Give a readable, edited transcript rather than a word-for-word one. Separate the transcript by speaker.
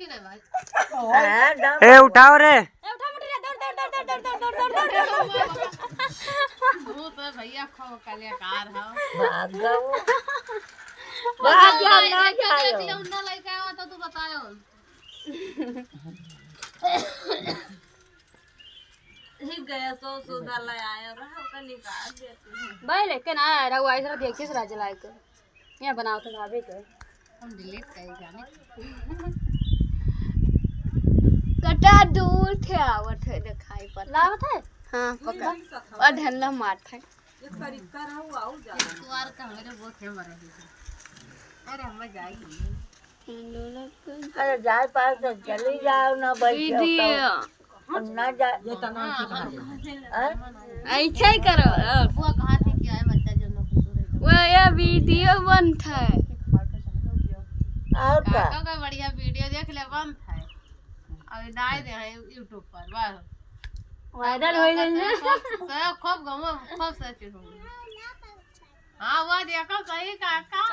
Speaker 1: की नहीं भाई
Speaker 2: ए उठाओ रे
Speaker 3: उठा मुठी रे दौड़ दौड़ दौड़ दौड़ दौड़ दौड़ दौड़
Speaker 1: वो तो भैया खो कलाकार हो
Speaker 4: भाग गयो
Speaker 1: भाग जा ना जायो ना लेके आवा तो तू बतायो
Speaker 3: ही गया सो सुधा ले आया रहा का निकाल देती
Speaker 5: भाई लेकिन आ रहू आई जरा देखिस राज लायक यहां बनाओ तो भाभी के
Speaker 1: हम डिलीट कर जाने
Speaker 5: कटा दूर थे आवत है दिखाई पर लावत है हां पकड़ और ढल्ला मार है
Speaker 3: ये तरीका रहू आऊ जा
Speaker 1: तुआर का मेरे बहुत है मरे अरे हम जाएगी
Speaker 4: अरे जाए पास तो चली जाओ ना बैठो ना जा ये तना
Speaker 5: ऐसे ही करो
Speaker 1: वो कहां थी क्या है बच्चा जो लोग
Speaker 5: वो ये वीडियो बंद है
Speaker 4: और का
Speaker 1: का बढ़िया वीडियो देख ले बंद है अभी डाल दे हैं YouTube पर वाह
Speaker 5: वायरल हो गई ना
Speaker 1: खूब गमो खूब सच हो हां वो देखो सही काका